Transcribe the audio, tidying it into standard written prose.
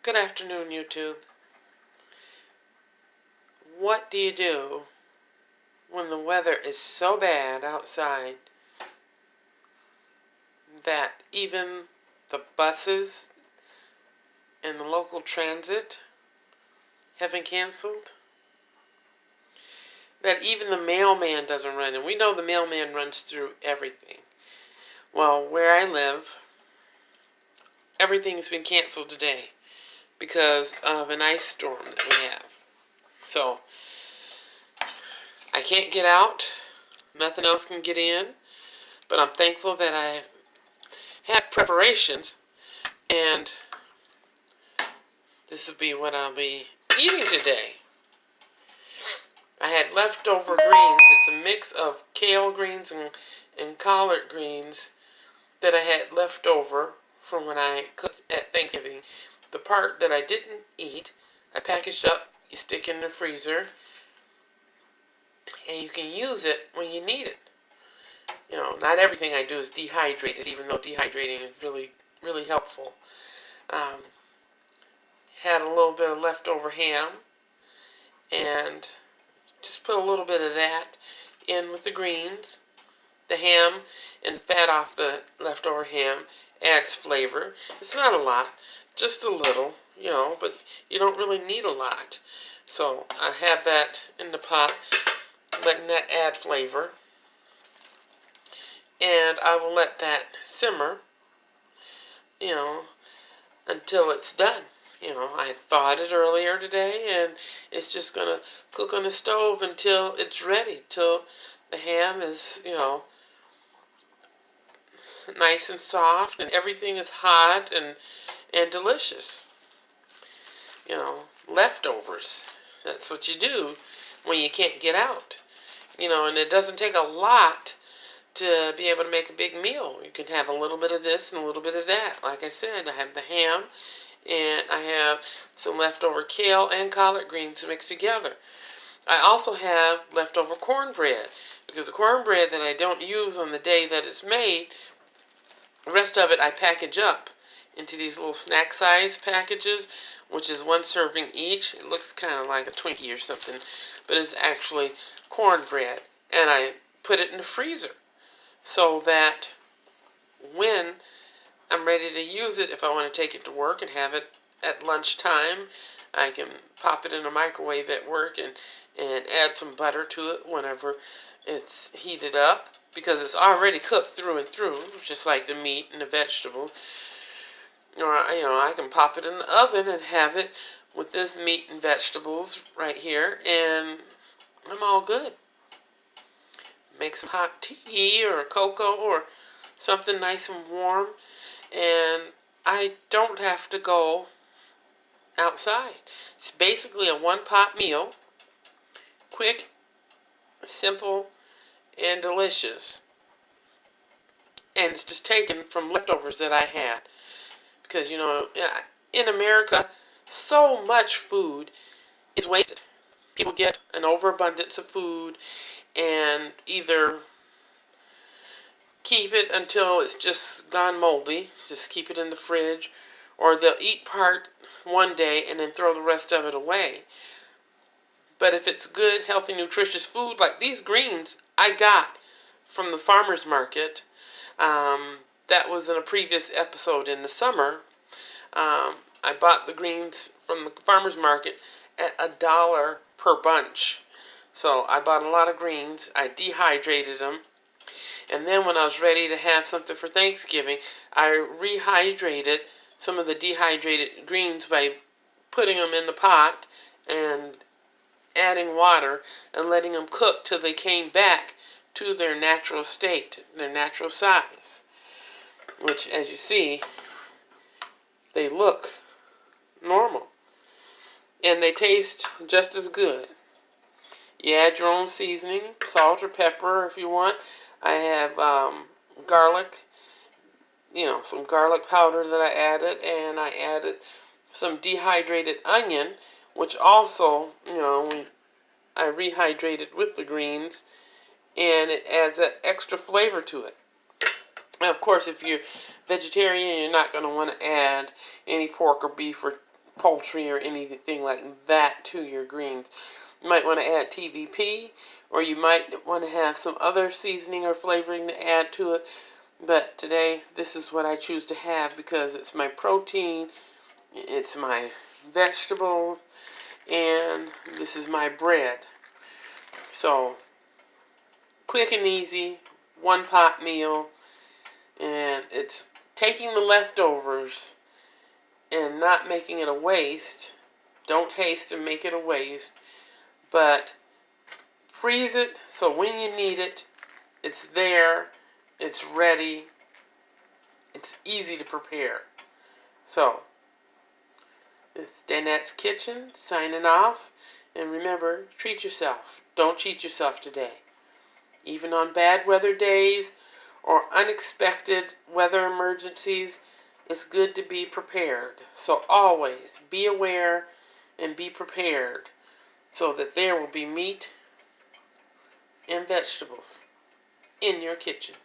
Good afternoon, YouTube. What do you do when the weather is so bad outside that even the buses and the local transit have been canceled? That even the mailman doesn't run, and we know the mailman runs through everything. Well, where I live, everything's been canceled today because of an ice storm that we have. So, I can't get out. Nothing else can get in. But I'm thankful that I've had preparations. And this will be what I'll be eating today. I had leftover greens. It's a mix of kale greens and collard greens that I had left over from when I cooked at Thanksgiving. The part that I didn't eat, I packaged up. You stick in the freezer. And you can use it when you need it. You know, not everything I do is dehydrated, even though dehydrating is really, really helpful. Had a little bit of leftover ham, and just put a little bit of that in with the greens. The ham and the fat off the leftover ham adds flavor. It's not a lot, just a little, you know, but you don't really need a lot. So I have that in the pot, letting that add flavor. And I will let that simmer, you know, until it's done. You know, I thawed it earlier today, and it's just going to cook on the stove until it's ready, till the ham is, you know, nice and soft, and everything is hot and delicious. You know, leftovers. That's what you do when you can't get out. You know, and it doesn't take a lot to be able to make a big meal. You can have a little bit of this and a little bit of that. Like I said, I have the ham, and I have some leftover kale and collard greens mixed together. I also have leftover cornbread, because the cornbread that I don't use on the day that it's made, the rest of it I package up into these little snack size packages, which is one serving each. It looks kind of like a Twinkie or something, but it's actually cornbread. And I put it in the freezer so that when I'm ready to use it, if I want to take it to work and have it at lunchtime, I can pop it in a microwave at work and add some butter to it whenever it's heated up, because it's already cooked through and through, just like the meat and the vegetables. Or, you know, I can pop it in the oven and have it with this meat and vegetables right here, and I'm all good. Make some hot tea or cocoa or something nice and warm, and I don't have to go outside. It's basically a one-pot meal, quick, simple, and delicious. And it's just taken from leftovers that I had. Because, you know, in America, so much food is wasted. People get an overabundance of food and either keep it until it's just gone moldy, just keep it in the fridge, or they'll eat part one day and then throw the rest of it away. But if it's good, healthy, nutritious food, like these greens I got from the farmer's market, that was in a previous episode in the summer. I bought the greens from the farmer's market at $1 per bunch. So I bought a lot of greens. I dehydrated them. And then when I was ready to have something for Thanksgiving, I rehydrated some of the dehydrated greens by putting them in the pot and adding water and letting them cook till they came back to their natural state, their natural size. Which, as you see, they look normal. And they taste just as good. You add your own seasoning, salt or pepper if you want. I have garlic, you know, some garlic powder that I added, and I added some dehydrated onion, which also, you know, I rehydrated with the greens, and it adds that extra flavor to it. Now, of course, if you're vegetarian, you're not going to want to add any pork or beef or poultry or anything like that to your greens. You might want to add TVP, or you might want to have some other seasoning or flavoring to add to it. But today, this is what I choose to have because it's my protein, it's my vegetables, and this is my bread. So, quick and easy, one pot meal, and it's taking the leftovers and not making it a waste. Don't haste and make it a waste, but freeze it so when you need it, it's there, it's ready, it's easy to prepare. So, it's Danette's Kitchen signing off, and remember, treat yourself. Don't cheat yourself today. Even on bad weather days or unexpected weather emergencies, it's good to be prepared. So always be aware and be prepared so that there will be meat and vegetables in your kitchen.